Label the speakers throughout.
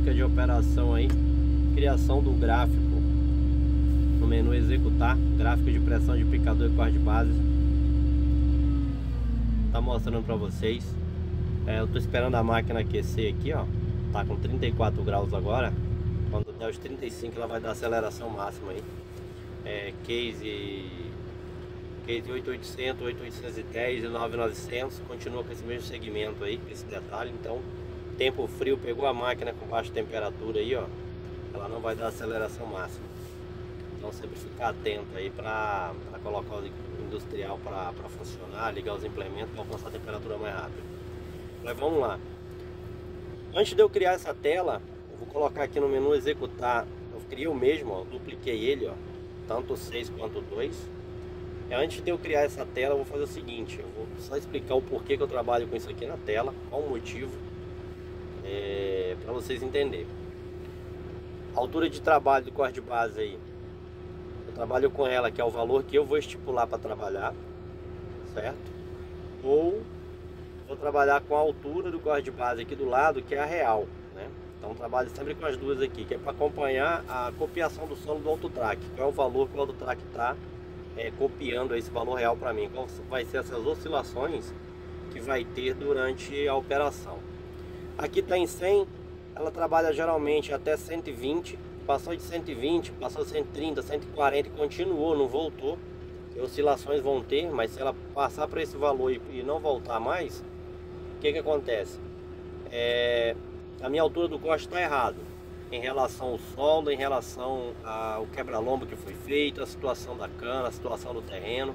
Speaker 1: dica de operação aí. Criação do gráfico no menu executar, gráfico de pressão de picador e quarto de base. Tá mostrando para vocês. Eu tô esperando a máquina aquecer aqui, ó. Tá com 34 graus agora. Quando der os 35 ela vai dar aceleração máxima aí. Case 8800, 8810 e 9900 continua com esse mesmo segmento aí, esse detalhe. Então, tempo frio, pegou a máquina com baixa temperatura aí, ó, ela não vai dar aceleração máxima. Então sempre ficar atento aí para colocar o industrial para funcionar, ligar os implementos para alcançar a temperatura mais rápida. Mas vamos lá. Antes de eu criar essa tela, eu vou colocar aqui no menu executar. Eu criei o mesmo, ó, dupliquei ele, ó, tanto o 6 quanto o 2. Antes de eu criar essa tela, eu vou fazer o seguinte: eu vou só explicar o porquê que eu trabalho com isso aqui na tela, qual o motivo, para vocês entenderem. A altura de trabalho do corte de base aí, eu trabalho com ela, que é o valor que eu vou estipular para trabalhar, certo? Ou vou trabalhar com a altura do corte de base aqui do lado, que é a real, né? Então trabalho sempre com as duas aqui, que é para acompanhar a copiação do solo do AutoTrack, qual é o valor que o AutoTrack está copiando esse valor real para mim, qual vai ser essas oscilações que vai ter durante a operação. Aqui está em 100, ela trabalha geralmente até 120, passou de 120, passou de 130, 140 e continuou, não voltou. E oscilações vão ter, mas se ela passar para esse valor e não voltar mais, o que acontece? A minha altura do corte está errado em relação ao solo, em relação ao quebra-lombo que foi feito, a situação da cana, a situação do terreno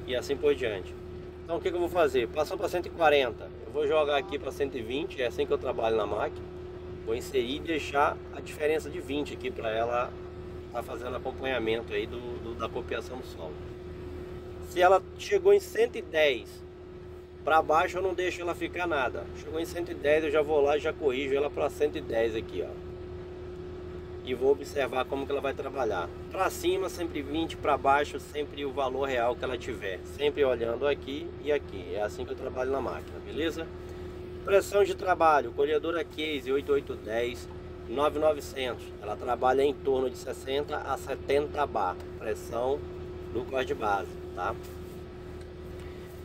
Speaker 1: e assim por diante. Então o que eu vou fazer? Passou para 140, eu vou jogar aqui para 120, é assim que eu trabalho na máquina. Vou inserir e deixar a diferença de 20 aqui para ela estar fazendo acompanhamento aí da copiação do solo. Se ela chegou em 110 para baixo, eu não deixo ela ficar nada. Chegou em 110, eu já vou lá e já corrijo ela para 110 aqui, ó. E vou observar como que ela vai trabalhar. Para cima sempre 20, para baixo sempre o valor real que ela tiver. Sempre olhando aqui e aqui. É assim que eu trabalho na máquina, beleza? Pressão de trabalho, colhedora Case 8810, 9900. Ela trabalha em torno de 60 a 70 bar. Pressão do corte de base, tá?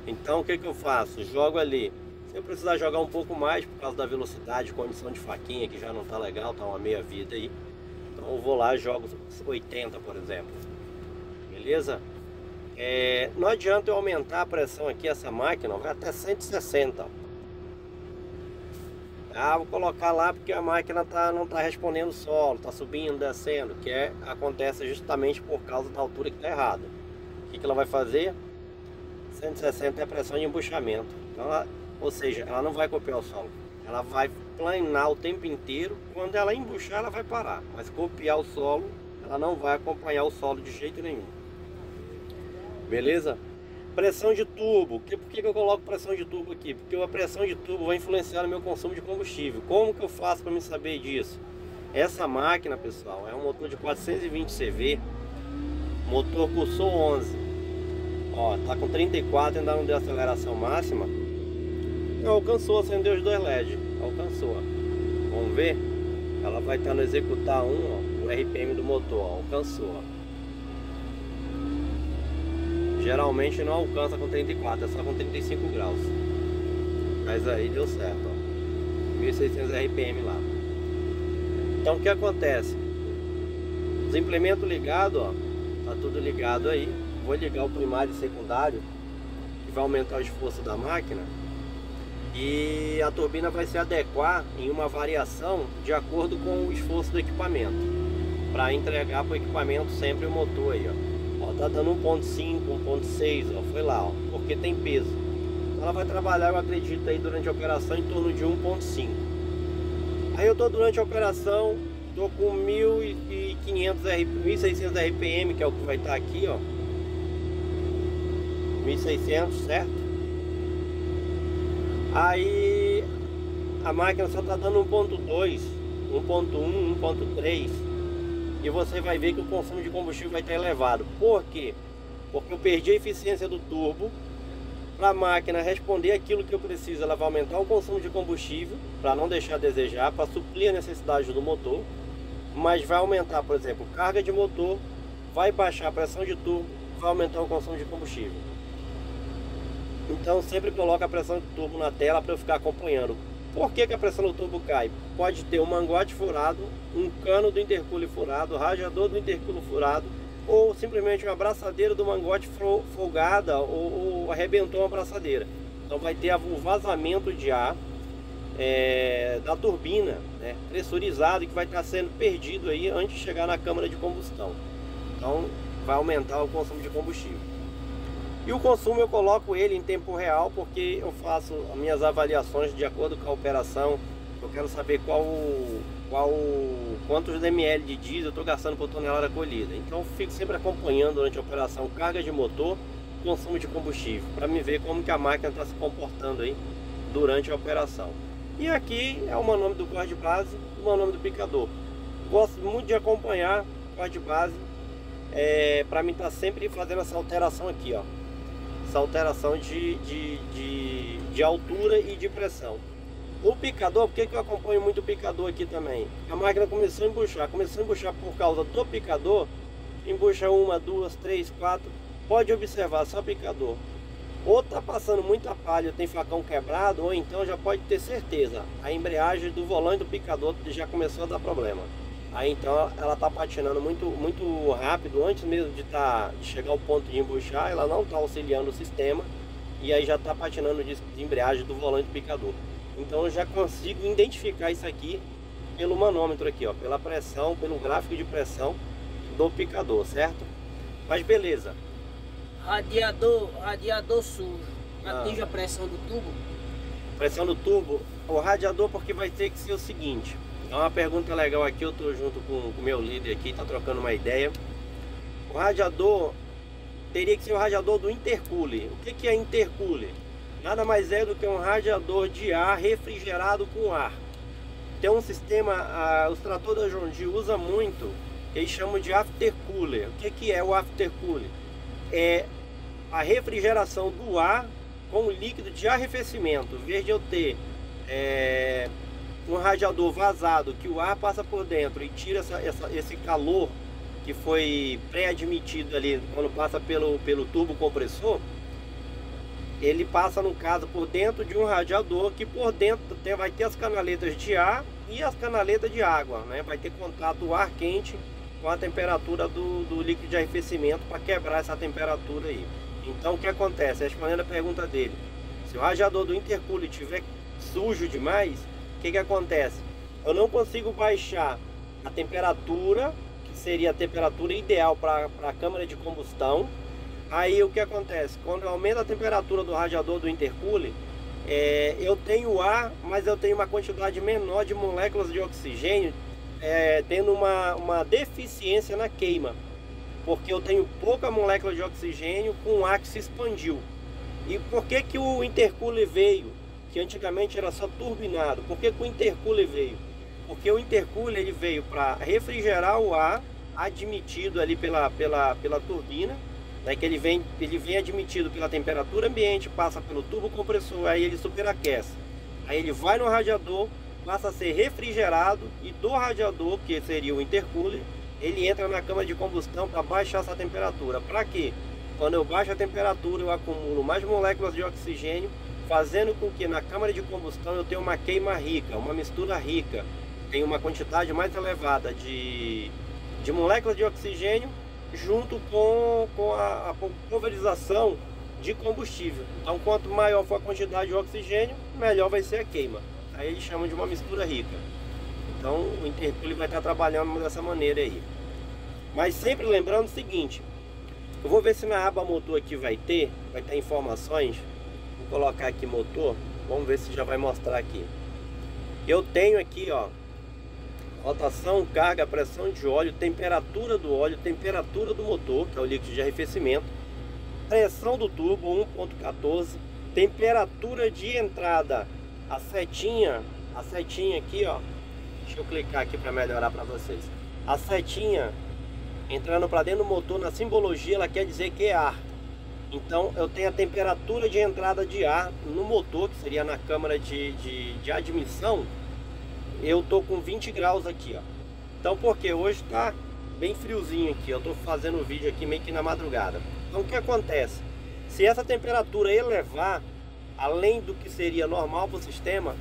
Speaker 1: Então o que eu faço? Jogo ali. Se eu precisar jogar um pouco mais por causa da velocidade, condição de faquinha que já não tá legal, tá uma meia vida aí. Então eu vou lá e jogo 80, por exemplo. Beleza? Não adianta eu aumentar a pressão aqui, essa máquina vai até 160. Vou colocar lá porque a máquina não tá respondendo o solo, tá subindo, descendo, que acontece justamente por causa da altura que tá errada. O que ela vai fazer? 160 é a pressão de embuchamento. Então ou seja, ela não vai copiar o solo, ela vai planar o tempo inteiro. Quando ela embuchar, ela vai parar, mas copiar o solo, ela não vai acompanhar o solo de jeito nenhum. Beleza? Pressão de turbo. Por que eu coloco pressão de turbo aqui? Porque a pressão de turbo vai influenciar no meu consumo de combustível. Como que eu faço para me saber disso? Essa máquina, pessoal, é um motor de 420 CV, motor cursor 11. Ó, tá com 34, ainda não deu aceleração máxima. Não, alcançou, acendeu os dois LED. Alcançou. Vamos ver? Ela vai estar no executar 1, ó, o RPM do motor, ó, alcançou. Ó. Geralmente não alcança com 34, é só com 35 graus. Mas aí deu certo, ó. 1600 RPM lá. Então o que acontece? Os implementos ligados, ó, tá tudo ligado aí. Vou ligar o primário e secundário, que vai aumentar o esforço da máquina. E a turbina vai se adequar em uma variação de acordo com o esforço do equipamento, para entregar para o equipamento sempre o motor aí, ó. Ó, tá dando 1.5, 1.6, ó, foi lá, ó, porque tem peso. Ela vai trabalhar, eu acredito, aí durante a operação em torno de 1.5. Aí eu tô durante a operação, tô com 1.600 RPM, que é o que vai estar aqui, ó. 1.600, certo? Aí a máquina só tá dando 1.2, 1.1, 1.3. E você vai ver que o consumo de combustível vai estar elevado. Por quê? Porque eu perdi a eficiência do turbo para a máquina responder aquilo que eu preciso. Ela vai aumentar o consumo de combustível para não deixar a desejar, para suprir a necessidade do motor, mas vai aumentar, por exemplo, carga de motor, vai baixar a pressão de turbo, vai aumentar o consumo de combustível. Então sempre coloca a pressão de turbo na tela para eu ficar acompanhando. Por que a pressão do turbo cai? Pode ter um mangote furado, um cano do intercooler furado, radiador do intercooler furado, ou simplesmente uma abraçadeira do mangote folgada ou arrebentou uma abraçadeira. Então vai ter o vazamento de ar da turbina, né, pressurizado, que vai estar sendo perdido aí antes de chegar na câmara de combustão. Então vai aumentar o consumo de combustível. E o consumo eu coloco ele em tempo real, porque eu faço as minhas avaliações de acordo com a operação. Eu quero saber quantos ml de diesel eu estou gastando por tonelada colhida. Então eu fico sempre acompanhando durante a operação carga de motor, consumo de combustível, para me ver como que a máquina está se comportando aí durante a operação. E aqui é o manômetro do corte de base e o manômetro do picador. Gosto muito de acompanhar o corte de base, para mim estar sempre fazendo essa alteração aqui, ó. Essa alteração de altura e de pressão. O picador, por que eu acompanho muito o picador aqui também? A máquina começou a embuchar por causa do picador. Embucha 1, 2, 3, 4. Pode observar só o picador. Ou tá passando muita palha, tem facão quebrado, ou então já pode ter certeza, a embreagem do volante do picador já começou a dar problema. Aí então ela tá patinando muito rápido, antes mesmo de chegar ao ponto de embuchar, ela não tá auxiliando o sistema, e aí já tá patinando de embreagem do volante do picador. Então eu já consigo identificar isso aqui pelo manômetro aqui, ó, pela pressão, pelo gráfico de pressão do picador, certo? Mas beleza.
Speaker 2: Radiador sujo, atinge a pressão do tubo?
Speaker 1: Pressão do tubo, o radiador, porque vai ter que ser o seguinte. É uma pergunta legal aqui, eu tô junto com o meu líder aqui, tá trocando uma ideia. O radiador teria que ser o radiador do intercooler. O que é intercooler? Nada mais é do que um radiador de ar refrigerado com ar. Tem um sistema, os tratores da John Deere usa muito, que eles chamam de aftercooler. O que é o aftercooler? É a refrigeração do ar com o líquido de arrefecimento. Em vez de eu ter um radiador vazado, que o ar passa por dentro e tira esse calor que foi pré-admitido ali quando passa pelo turbo compressor, ele passa, no caso, por dentro de um radiador, que por dentro vai ter as canaletas de ar e as canaletas de água, né? Vai ter contato o ar quente com a temperatura do líquido de arrefecimento para quebrar essa temperatura aí. Então o que acontece? Respondendo a pergunta dele, se o radiador do intercooler estiver sujo demais, o que acontece? Eu não consigo baixar a temperatura, que seria a temperatura ideal para a câmara de combustão. Aí o que acontece? Quando eu aumento a temperatura do radiador do intercooler, eu tenho ar, mas eu tenho uma quantidade menor de moléculas de oxigênio, tendo uma deficiência na queima, porque eu tenho pouca molécula de oxigênio com ar que se expandiu. E por que o intercooler veio? Que antigamente era só turbinado. Por que o intercooler veio? Porque o intercooler ele veio para refrigerar o ar admitido ali pela turbina, né, que ele vem admitido pela temperatura ambiente, passa pelo turbo compressor, aí ele superaquece. Aí ele vai no radiador, passa a ser refrigerado, e do radiador, que seria o intercooler, ele entra na câmara de combustão para baixar essa temperatura. Para quê? Quando eu baixo a temperatura, eu acumulo mais moléculas de oxigênio, fazendo com que na câmara de combustão eu tenha uma queima rica, uma mistura rica, tem uma quantidade mais elevada de moléculas de oxigênio junto com a pulverização de combustível. Então quanto maior for a quantidade de oxigênio, melhor vai ser a queima. Aí eles chamam de uma mistura rica. Então o intercooler vai estar trabalhando dessa maneira aí. Mas sempre lembrando o seguinte, eu vou ver se na aba motor aqui vai ter informações. Vou colocar aqui motor, vamos ver se já vai mostrar aqui. Eu tenho aqui, ó, rotação, carga, pressão de óleo, temperatura do óleo, temperatura do motor, que é o líquido de arrefecimento, pressão do turbo 1.14, temperatura de entrada, a setinha aqui, ó, deixa eu clicar aqui para melhorar para vocês. A setinha entrando para dentro do motor, na simbologia, ela quer dizer que é ar. Então eu tenho a temperatura de entrada de ar no motor, que seria na câmara de admissão. Eu tô com 20 graus aqui, ó. Então porque hoje tá bem friozinho aqui, eu tô fazendo o vídeo aqui meio que na madrugada. Então o que acontece? Se essa temperatura elevar além do que seria normal para o sistema,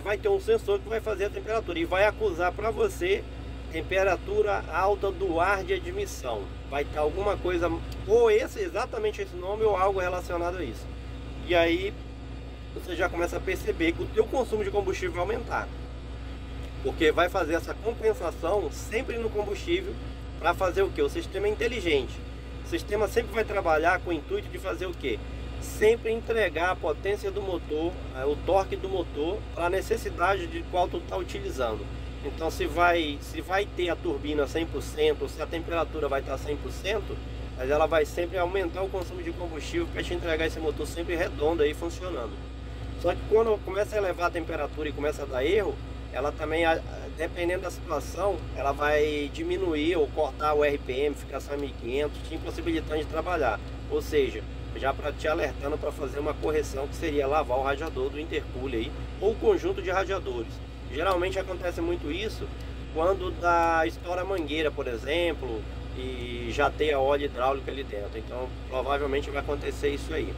Speaker 1: vai ter um sensor que vai fazer a temperatura e vai acusar para você temperatura alta do ar de admissão. Vai ter alguma coisa, ou exatamente esse nome ou algo relacionado a isso. E aí você já começa a perceber que o teu consumo de combustível vai aumentar, porque vai fazer essa compensação sempre no combustível para fazer o que? O sistema é inteligente. O sistema sempre vai trabalhar com o intuito de fazer o que? Sempre entregar a potência do motor, o torque do motor para a necessidade de qual tu está utilizando. Então se vai ter a turbina 100%, ou se a temperatura vai estar 100%, mas ela vai sempre aumentar o consumo de combustível para te entregar esse motor sempre redondo aí funcionando. Só que quando começa a elevar a temperatura e começa a dar erro, ela também, dependendo da situação, ela vai diminuir ou cortar o RPM, ficar só 1500, te impossibilitando de trabalhar. Ou seja, já para te alertando para fazer uma correção, que seria lavar o radiador do intercooler aí, ou o conjunto de radiadores. Geralmente acontece muito isso quando estoura a mangueira, por exemplo, e já tem a óleo hidráulico ali dentro. Então provavelmente vai acontecer isso aí.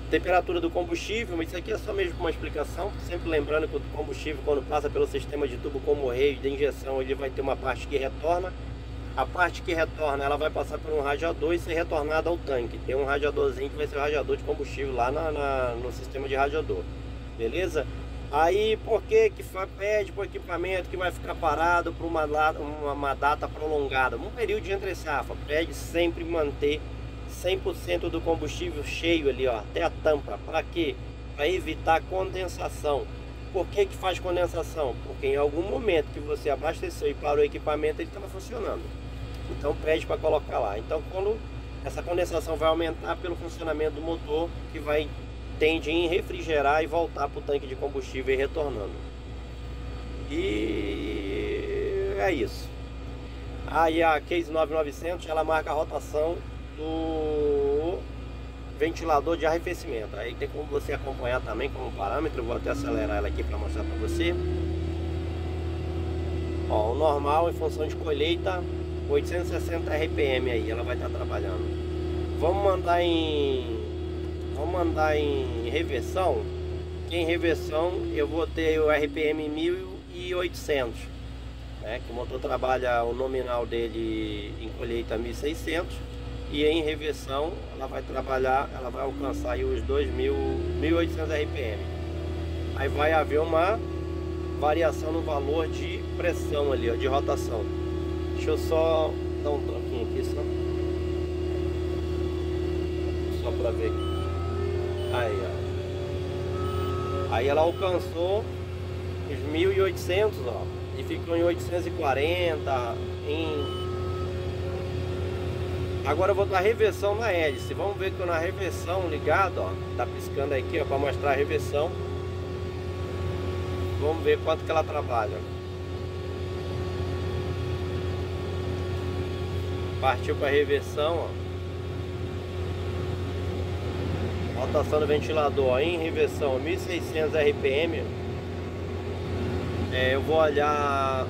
Speaker 1: Temperatura do combustível, mas isso aqui é só mesmo uma explicação, sempre lembrando que o combustível, quando passa pelo sistema de tubo como-reio de injeção, ele vai ter uma parte que retorna. A parte que retorna, ela vai passar por um radiador e ser retornada ao tanque. Tem um radiadorzinho que vai ser o radiador de combustível lá no sistema de radiador, beleza? Aí por que pede para o equipamento que vai ficar parado por uma data prolongada, um período de entre safra? Pede sempre manter 100% do combustível cheio ali, ó, até a tampa. Para quê? Para evitar condensação. Por que faz condensação? Porque em algum momento que você abasteceu e parou o equipamento, ele estava funcionando. Então pede para colocar lá. Então quando essa condensação vai aumentar pelo funcionamento do motor, que tende em refrigerar e voltar para o tanque de combustível e retornando. E é isso. Aí a Case 9900, ela marca a rotação do ventilador de arrefecimento. Aí tem como você acompanhar também como parâmetro. Eu vou até acelerar ela aqui para mostrar para você. Ó, o normal em função de colheita 860 RPM aí, ela vai estar trabalhando. Vamos mandar em reversão. Em reversão eu vou ter o RPM 1800, né? Que o motor trabalha, o nominal dele em colheita 1600, e em reversão ela vai trabalhar, ela vai alcançar aí os 1800 RPM. Aí vai haver uma variação no valor de pressão ali, ó, de rotação. Deixa eu só dar um troquinho aqui só para ver aqui. Aí, ó. Aí ela alcançou os 1800, ó, e ficou em 840 Agora eu vou dar reversão na hélice. Vamos ver que na reversão ligado, ó, tá piscando aqui, ó, para mostrar a reversão. Vamos ver quanto que ela trabalha. Partiu para reversão, ó. Rotação do ventilador, ó, em reversão 1600 RPM. Eu vou olhar.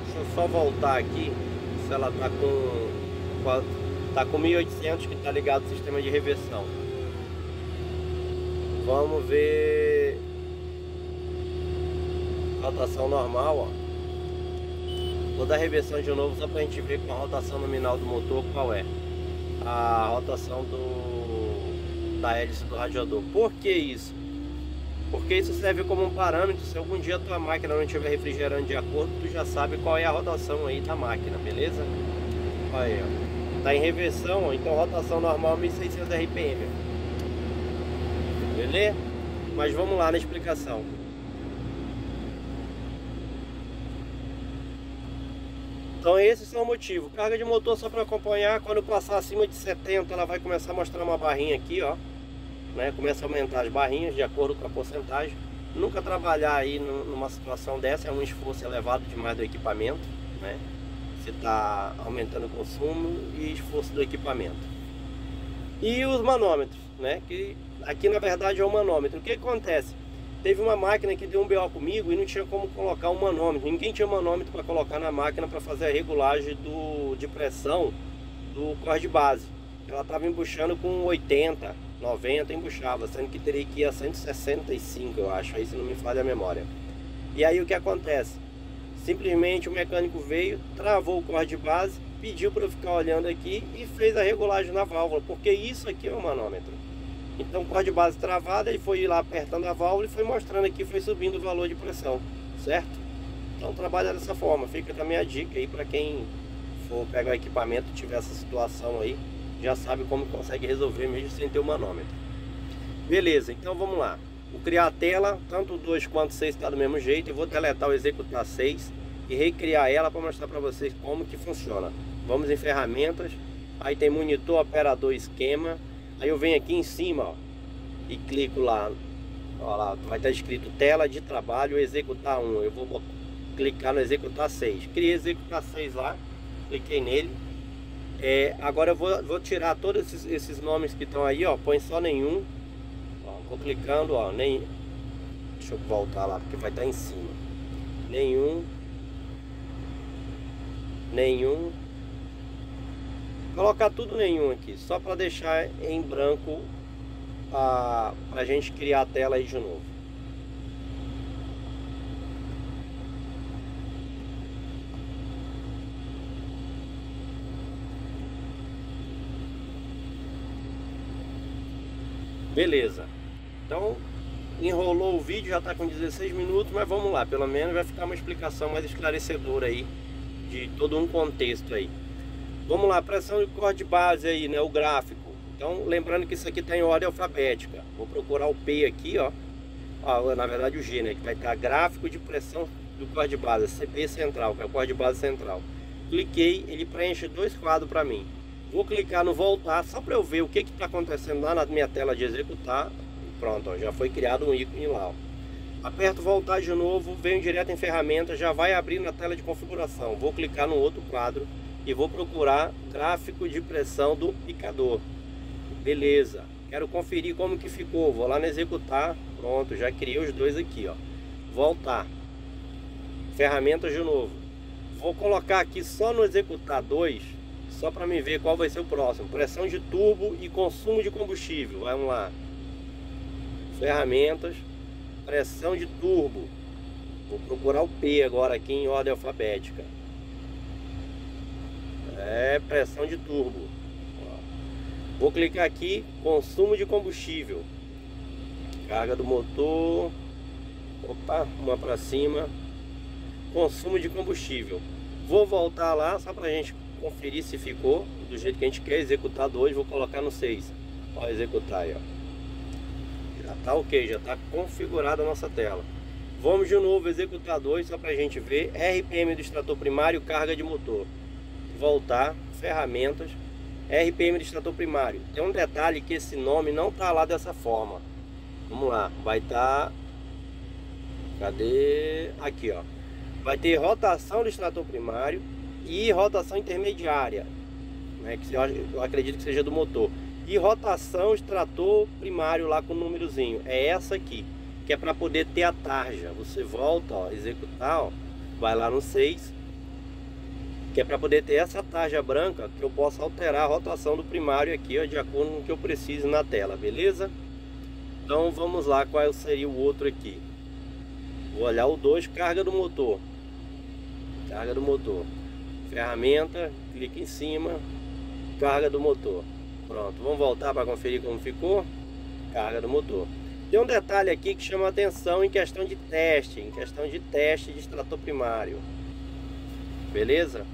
Speaker 1: Deixa eu só voltar aqui. Se ela tá com 1800, que tá ligado ao sistema de reversão. Vamos ver. Rotação normal, ó. Vou dar reversão de novo só pra gente ver com a rotação nominal do motor qual é a rotação da hélice do radiador. Por que isso? Porque isso serve como um parâmetro. Se algum dia a tua máquina não estiver refrigerando de acordo, tu já sabe qual é a rotação aí da máquina, beleza? Olha aí, ó. Tá em reversão, ó, então rotação normal 1600 RPM. Beleza? Mas vamos lá na explicação. Então esses são o motivo. Carga de motor só para acompanhar. Quando passar acima de 70, ela vai começar a mostrar uma barrinha aqui, ó, né? Começa a aumentar as barrinhas de acordo com a porcentagem. Nunca trabalhar aí numa situação dessa é um esforço elevado demais do equipamento, né? Você está aumentando o consumo e esforço do equipamento. E os manômetros, né? Que aqui na verdade é o manômetro. O que acontece? Teve uma máquina que deu um BO comigo e não tinha como colocar um manômetro. Ninguém tinha manômetro para colocar na máquina para fazer a regulagem de pressão do corte de base. Ela estava embuchando com 80, 90, embuchava, sendo que teria que ir a 165, eu acho, aí se não me falha a memória. E aí o que acontece? Simplesmente o mecânico veio, travou o corte de base, pediu para eu ficar olhando aqui e fez a regulagem na válvula, porque isso aqui é o manômetro. Então, corte de base travada, ele foi lá apertando a válvula e foi mostrando aqui, foi subindo o valor de pressão, certo? Então trabalha dessa forma, fica também a dica aí para quem for pegar o equipamento e tiver essa situação aí, já sabe como consegue resolver mesmo sem ter o manômetro. Beleza, então vamos lá. Vou criar a tela, tanto o 2 quanto o 6 está do mesmo jeito. Eu vou deletar o executar 6 e recriar ela para mostrar para vocês como que funciona. Vamos em ferramentas, aí tem monitor, operador, esquema. Aí eu venho aqui em cima, ó, e clico lá, ó lá, vai estar escrito tela de trabalho, executar 1. Eu vou clicar no executar 6. Criei executar 6 lá, cliquei nele. Agora eu vou tirar todos esses nomes que estão aí, ó, põe só nenhum. Ó, vou clicando, ó, nem. Deixa eu voltar lá porque vai estar em cima. Nenhum. Colocar tudo nenhum aqui, só para deixar em branco para a gente criar a tela aí de novo. Beleza, então enrolou o vídeo, já está com 16 minutos, mas vamos lá, pelo menos vai ficar uma explicação mais esclarecedora aí de todo um contexto aí. Vamos lá, pressão de corte de base aí, né, o gráfico. Então, lembrando que isso aqui está em ordem alfabética. Vou procurar o P aqui, ó. Na verdade o G, né, que vai estar gráfico de pressão do corte de base, CP central, que é o corte de base central. Cliquei, ele preenche 2 quadros para mim. Vou clicar no voltar, só para eu ver o que está acontecendo lá na minha tela de executar. Pronto, ó, já foi criado um ícone lá, ó. Aperto voltar de novo, venho direto em ferramenta, já vai abrir na tela de configuração. Vou clicar no outro quadro e vou procurar gráfico de pressão do picador. Beleza, quero conferir como que ficou. Vou lá no executar, pronto, já criei os dois aqui, ó. Voltar, ferramentas de novo. Vou colocar aqui só no executar 2, só para me ver qual vai ser o próximo. Pressão de turbo e consumo de combustível. Vamos lá, ferramentas, pressão de turbo. Vou procurar o P agora aqui em ordem alfabética. Pressão de turbo. Vou clicar aqui, consumo de combustível. Carga do motor. Opa, uma para cima. Consumo de combustível. Vou voltar lá só para a gente conferir se ficou do jeito que a gente quer. Executar 2, vou colocar no 6. Ó, executar aí, ó. Já tá ok, já tá configurada a nossa tela. Vamos de novo executar 2 só para a gente ver. RPM do extrator primário, carga de motor. Voltar, ferramentas, RPM do extrator primário. Tem um detalhe que esse nome não tá lá dessa forma. Vamos lá, vai estar... Cadê? Aqui, ó. Vai ter rotação do extrator primário e rotação intermediária, né, que eu acredito que seja do motor. E rotação extrator primário lá com o númerozinho. É essa aqui, que é para poder ter a tarja. Você volta, ó, executar, ó, vai lá no 6, que é para poder ter essa tarja branca, que eu posso alterar a rotação do primário aqui, ó, de acordo com o que eu precise na tela, beleza? Então vamos lá, qual seria o outro aqui? Vou olhar o 2, carga do motor. Carga do motor. Ferramenta, clique em cima, carga do motor. Pronto, vamos voltar para conferir como ficou. Carga do motor. Tem um detalhe aqui que chama a atenção em questão de teste, de extrator primário. Beleza?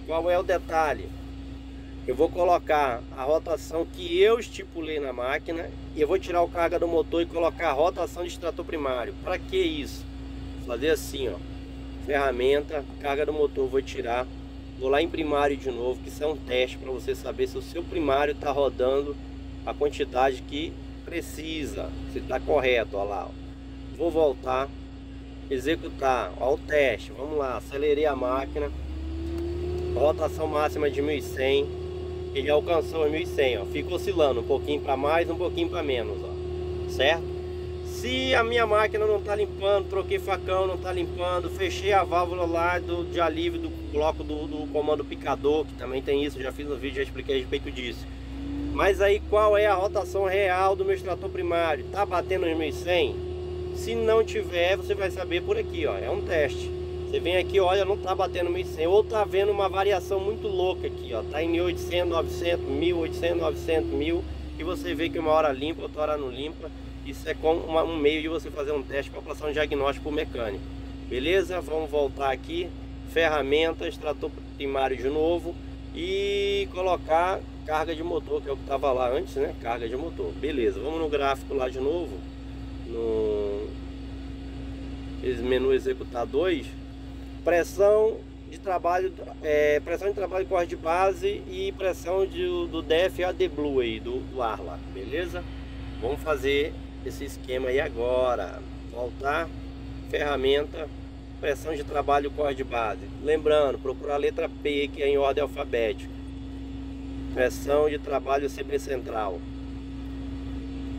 Speaker 1: Qual é o detalhe? Eu vou colocar a rotação que eu estipulei na máquina e eu vou tirar o carga do motor e colocar a rotação de extrator primário. Para que isso? Fazer assim, ó. Ferramenta, carga do motor, vou tirar. Vou lá em primário de novo, que isso é um teste para você saber se o seu primário está rodando a quantidade que precisa, se está correto, ó lá. Ó. Vou voltar, executar, ó, o teste, vamos lá, acelerei a máquina, rotação máxima de 1100, ele alcançou os 1.100, ó. Fica oscilando um pouquinho para mais, um pouquinho para menos, ó. Certo? Se a minha máquina não está limpando, troquei facão, não está limpando, fechei a válvula lá de alívio do bloco do comando picador, que também tem isso, já fiz no vídeo, já expliquei a respeito disso. Mas aí qual é a rotação real do meu extrator primário? Tá batendo os 1.100? Se não tiver, você vai saber por aqui, ó, é um teste. Você vem aqui, olha, não tá batendo 1.100, ou tá vendo uma variação muito louca aqui, ó, tá em 1.800, 900, 1.800, 900, 1.000, e você vê que uma hora limpa, outra hora não limpa. Isso é com um meio de você fazer um teste para passar um diagnóstico mecânico. Beleza? Vamos voltar aqui, ferramenta, extrator primário de novo e colocar carga de motor, que é o que estava lá antes, né? Carga de motor. Beleza, vamos no gráfico lá de novo, no menu executar 2, pressão de trabalho, pressão de trabalho corre de base e pressão do DF AD Blue aí, do ar lá, beleza? Vamos fazer esse esquema aí agora. Voltar, ferramenta, pressão de trabalho corre de base. Lembrando, procurar a letra P, que é em ordem alfabética. Pressão de trabalho CB central.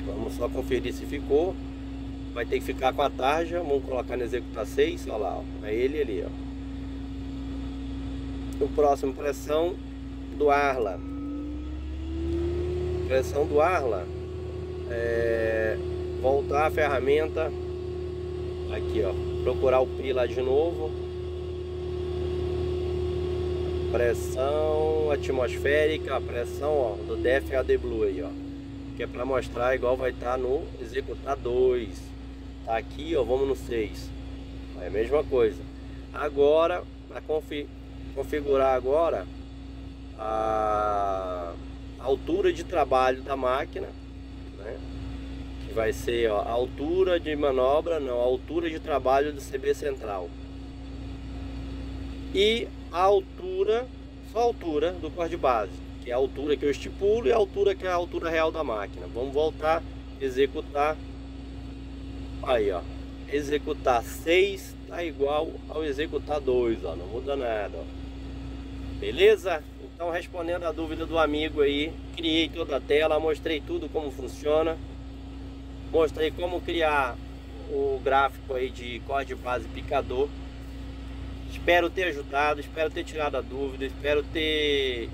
Speaker 1: Vamos só conferir se ficou. Vai ter que ficar com a tarja. Vamos colocar no executar 6. Olha lá, ó. É ele ali, ó. O próximo, pressão do Arla. Pressão do Arla. Voltar a ferramenta aqui, ó, procurar o P lá de novo, pressão atmosférica, pressão, ó, do DF AD Blue aí, ó, que é para mostrar igual vai estar no executar 2. Tá aqui, ó, vamos no 6, é a mesma coisa. Agora para configurar agora a altura de trabalho da máquina, né? Que vai ser, ó, a altura de manobra, não, a altura de trabalho do CB central e a altura, só a altura do corte de base, que é a altura que eu estipulo e a altura que é a altura real da máquina. Vamos voltar, executar, aí, ó, executar 6 tá igual ao executar 2, ó, não muda nada, ó. Beleza? Então, respondendo a dúvida do amigo aí, criei toda a tela, mostrei tudo como funciona, mostrei como criar o gráfico aí de corte de base picador. Espero ter ajudado, espero ter tirado a dúvida, espero ter,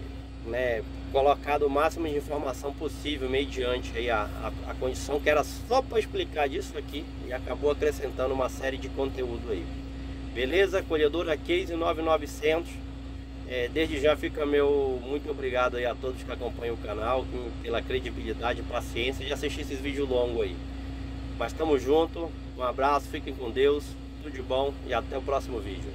Speaker 1: né, colocado o máximo de informação possível mediante aí a condição que era só para explicar disso aqui e acabou acrescentando uma série de conteúdo aí. Beleza? Colhedora Case 9900. Desde já fica meu muito obrigado aí a todos que acompanham o canal, pela credibilidade e paciência de assistir esses vídeos longos aí. Mas estamos juntos, um abraço, fiquem com Deus, tudo de bom e até o próximo vídeo.